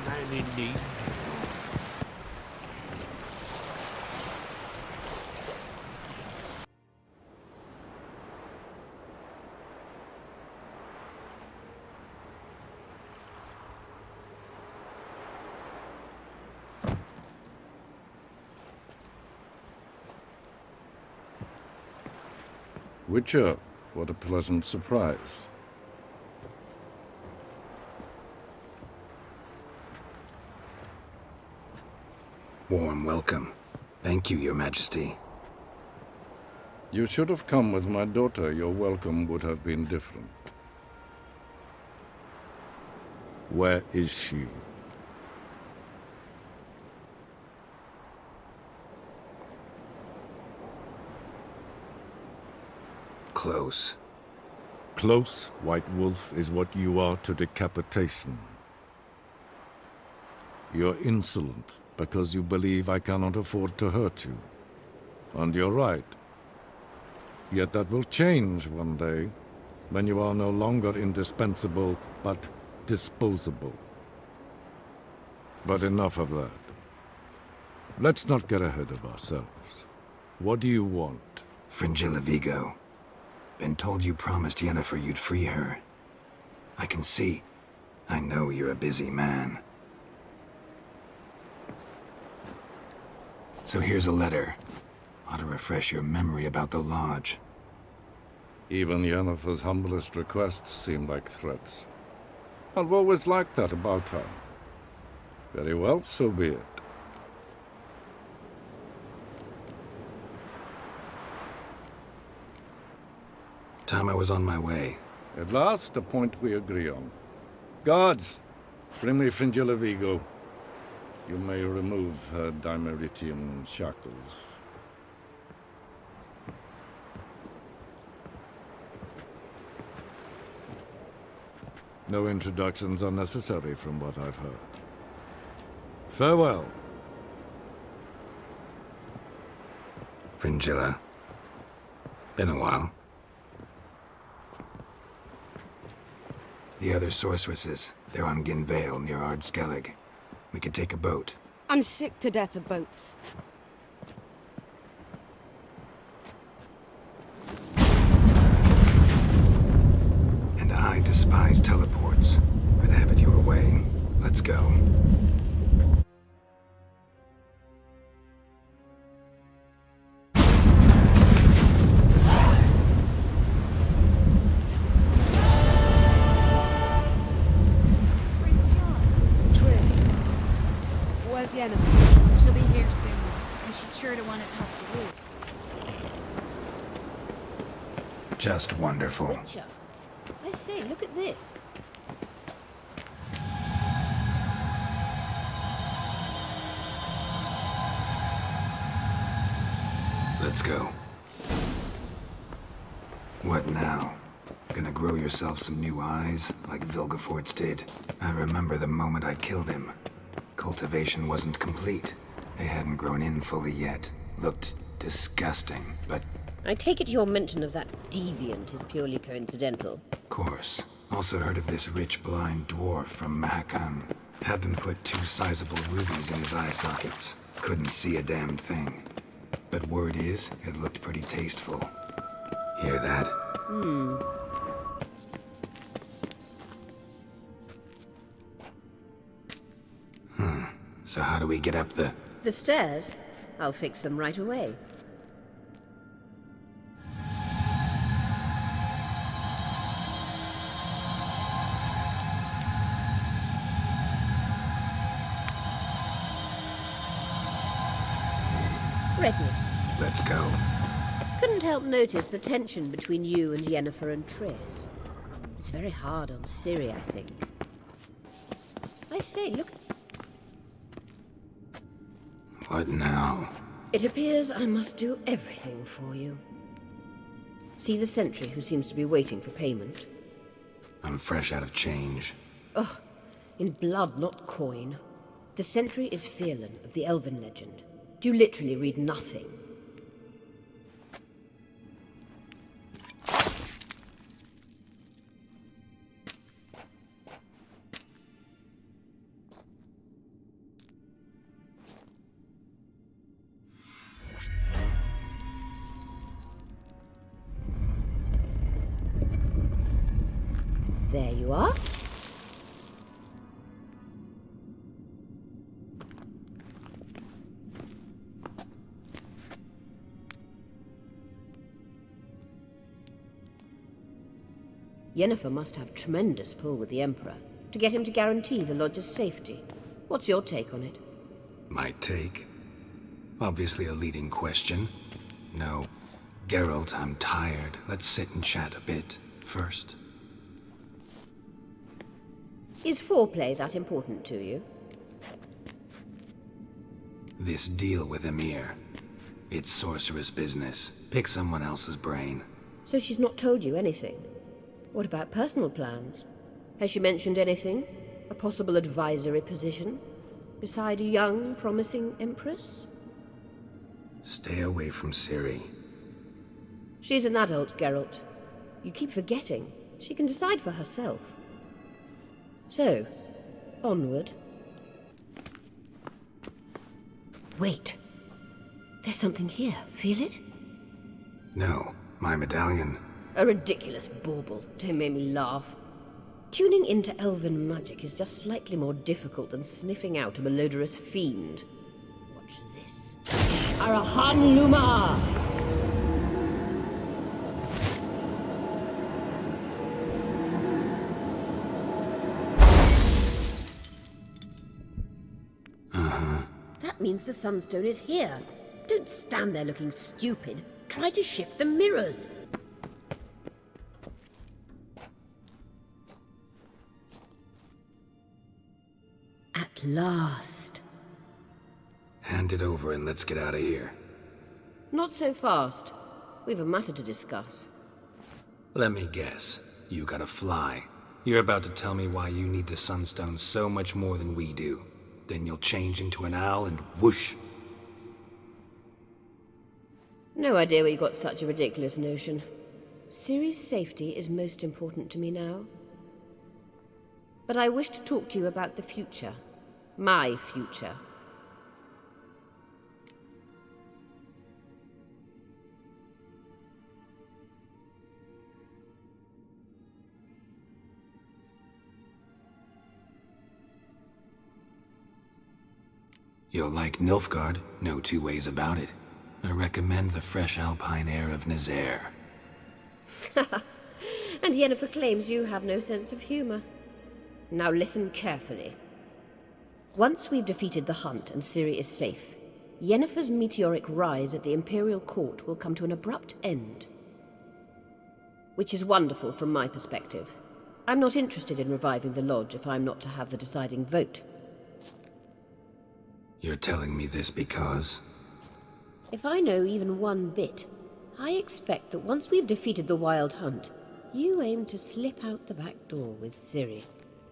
a man in need. Witcher, what a pleasant surprise. Warm welcome. Thank you, Your Majesty. You should have come with my daughter. Your welcome would have been different. Where is she? Close. Close, White Wolf, is what you are to decapitation. You're insolent because you believe I cannot afford to hurt you. And you're right. Yet that will change one day, when you are no longer indispensable, but disposable. But enough of that. Let's not get ahead of ourselves. What do you want? Fringilla Vigo. Been told you promised Yennefer you'd free her. I can see. I know you're a busy man. So here's a letter. Ought to refresh your memory about the Lodge. Even Yennefer's humblest requests seem like threats. I've always liked that about her. Very well, so be it. Time I was on my way. At last, a point we agree on. Guards, bring me Fringilla Vigo. You may remove her dimeritium shackles. No introductions are necessary from what I've heard. Farewell. Fringilla. Been a while. The other sorceresses, they're on Ginvale near Ard-Skellig. We could take a boat. I'm sick to death of boats. And I despise teleports. I'd have it your way. Let's go. Yennefer. She'll be here soon, and she's sure to want to talk to you. Just wonderful. Witcher. I say, look at this. Let's go. What now? Gonna grow yourself some new eyes, like Vilgefortz did? I remember the moment I killed him. Cultivation wasn't complete. They hadn't grown in fully yet. Looked disgusting, but... I take it your mention of that deviant is purely coincidental. Of course. Also heard of this rich blind dwarf from Mahakam. Had them put 2 sizable rubies in his eye sockets. Couldn't see a damned thing. But word is, it looked pretty tasteful. Hear that? So how do we get up the... The stairs? I'll fix them right away. Ready. Let's go. Couldn't help notice the tension between you and Yennefer and Triss. It's very hard on Ciri, I think. I say, look... What now? It appears I must do everything for you. See the sentry who seems to be waiting for payment? I'm fresh out of change. Ugh, in blood, not coin. The sentry is Firlan of the Elven legend. You literally read nothing. There you are. Yennefer must have tremendous pull with the Emperor to get him to guarantee the Lodge's safety. What's your take on it? My take? Obviously a leading question. No. Geralt, I'm tired. Let's sit and chat a bit first. Is foreplay that important to you? This deal with Emir. It's sorceress business. Pick someone else's brain. So she's not told you anything? What about personal plans? Has she mentioned anything? A possible advisory position? Beside a young, promising empress? Stay away from Ciri. She's an adult, Geralt. You keep forgetting. She can decide for herself. So, onward. Wait. There's something here. Feel it? No, my medallion. A ridiculous bauble. Don't make me laugh. Tuning into elven magic is just slightly more difficult than sniffing out a malodorous fiend. Watch this. Arahan Luma! That means the Sunstone is here. Don't stand there looking stupid. Try to shift the mirrors. At last. Hand it over and let's get out of here. Not so fast. We've a matter to discuss. Let me guess. You gotta fly. You're about to tell me why you need the Sunstone so much more than we do. Then you'll change into an owl and whoosh. No idea where you got such a ridiculous notion. Ciri's safety is most important to me now. But I wish to talk to you about the future. My future. You'll like Nilfgaard, no two ways about it. I recommend the fresh alpine air of Nazaire. And Yennefer claims you have no sense of humor. Now listen carefully. Once we've defeated the hunt and Ciri is safe, Yennefer's meteoric rise at the Imperial Court will come to an abrupt end. Which is wonderful from my perspective. I'm not interested in reviving the Lodge if I'm not to have the deciding vote. You're telling me this because... If I know even one bit, I expect that once we've defeated the Wild Hunt, you aim to slip out the back door with Ciri.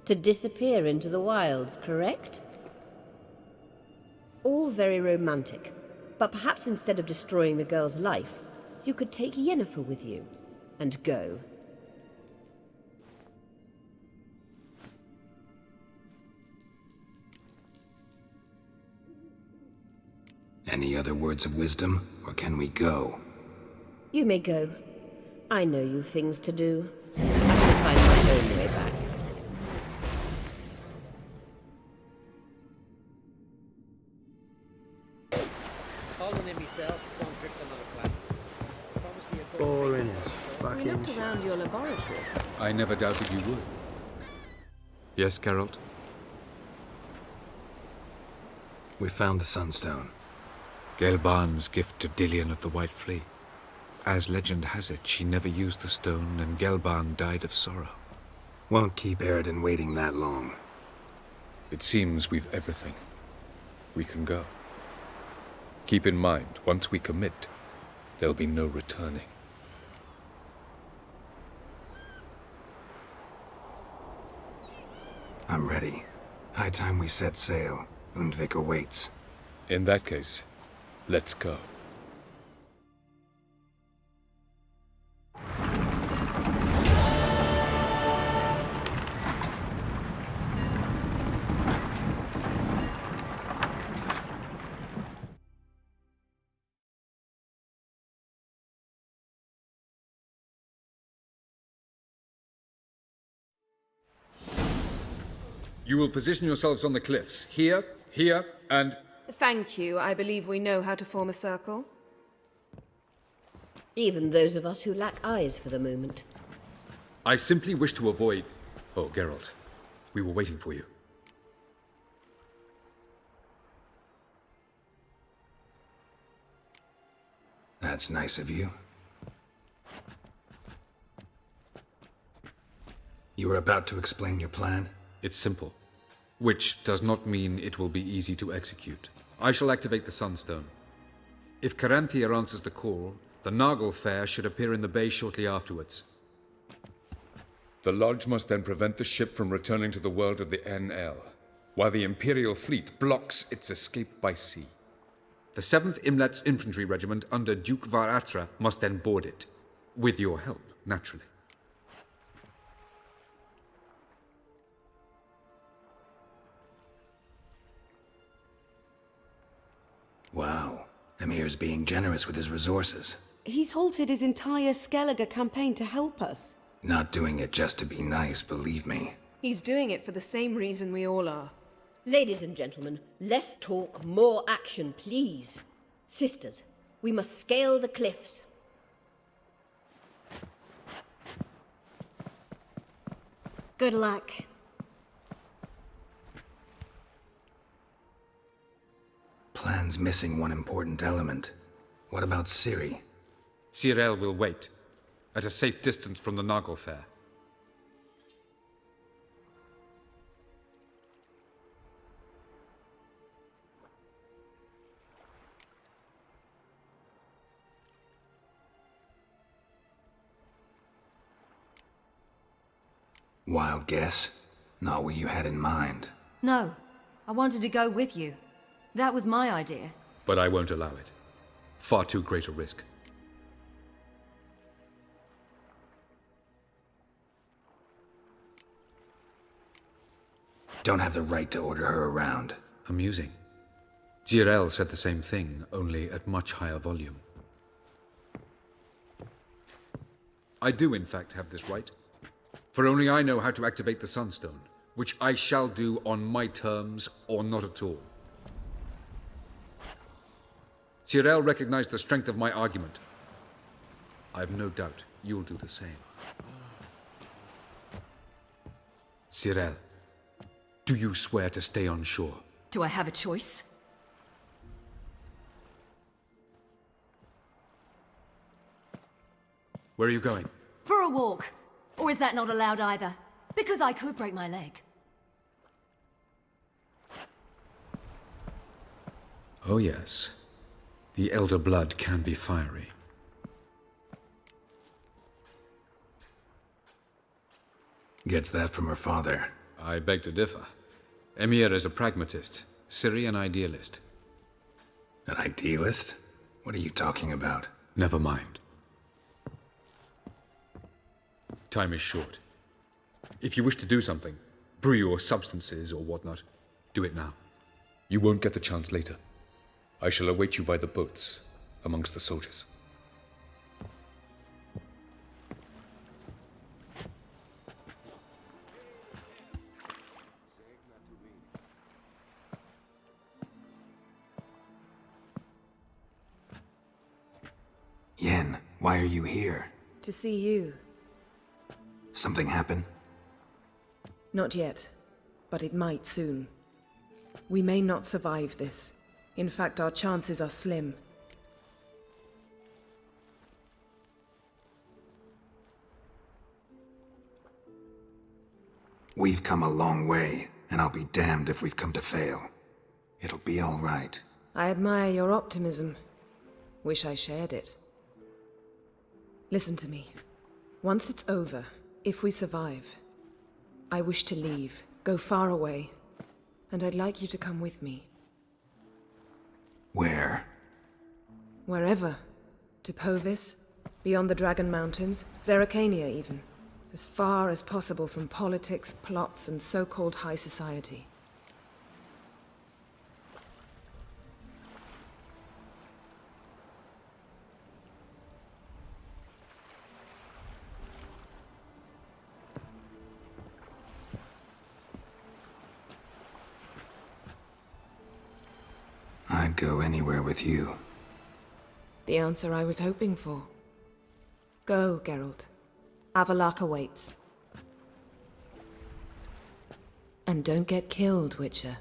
To disappear into the wilds, correct? All very romantic, but perhaps instead of destroying the girl's life, you could take Yennefer with you, and go. Any other words of wisdom, or can we go? You may go. I know you've things to do. I can find my own way back. Boring as fucking We looked shit. around your laboratory. I never doubted you would. Yes, Geralt? We found the Sunstone. Gelban's gift to Dillion of the White Flea. As legend has it, she never used the stone, and Gelban died of sorrow. Won't keep Eridan waiting that long. It seems we've everything. We can go. Keep in mind, once we commit, there'll be no returning. I'm ready. High time we set sail. Undvik awaits. In that case, let's go. You will position yourselves on the cliffs. Here, here, and... Thank you. I believe we know how to form a circle. Even those of us who lack eyes for the moment. I simply wish to avoid... Oh, Geralt. We were waiting for you. That's nice of you. You were about to explain your plan? It's simple. Which does not mean it will be easy to execute. I shall activate the Sunstone. If Caranthia answers the call, the Nagelfair should appear in the bay shortly afterwards. The Lodge must then prevent the ship from returning to the world of the NL, while the Imperial fleet blocks its escape by sea. The 7th Imlet's infantry regiment under Duke Varatra must then board it. With your help, naturally. Wow. Emir's being generous with his resources. He's halted his entire Skellige campaign to help us. Not doing it just to be nice, believe me. He's doing it for the same reason we all are. Ladies and gentlemen, less talk, more action, please. Sisters, we must scale the cliffs. Good luck. Plan's missing one important element. What about Ciri? Cyril will wait, at a safe distance from the Nagelfair. Wild guess? Not what you had in mind. No, I wanted to go with you. That was my idea. But I won't allow it. Far too great a risk. Don't have the right to order her around. Amusing. Jirel said the same thing, only at much higher volume. I do, in fact, have this right. For only I know how to activate the Sunstone, which I shall do on my terms or not at all. Jirel recognized the strength of my argument. I have no doubt you'll do the same. Cyril, do you swear to stay on shore? Do I have a choice? Where are you going? For a walk. Or is that not allowed either? Because I could break my leg. Oh yes. The elder blood can be fiery. Gets that from her father. I beg to differ. Emir is a pragmatist, Ciri an idealist. An idealist? What are you talking about? Never mind. Time is short. If you wish to do something, brew your substances or whatnot, do it now. You won't get the chance later. I shall await you by the boats, amongst the soldiers. Yen, why are you here? To see you. Something happen? Not yet, but it might soon. We may not survive this. In fact, our chances are slim. We've come a long way, and I'll be damned if we've come to fail. It'll be all right. I admire your optimism. Wish I shared it. Listen to me. Once it's over, if we survive, I wish to leave, go far away, and I'd like you to come with me. Where? Wherever. To Povis, beyond the Dragon Mountains, Zeracania even. As far as possible from politics, plots, and so-called high society. I'd go anywhere with you. The answer I was hoping for. Go, Geralt. Avalok awaits. And don't get killed, Witcher.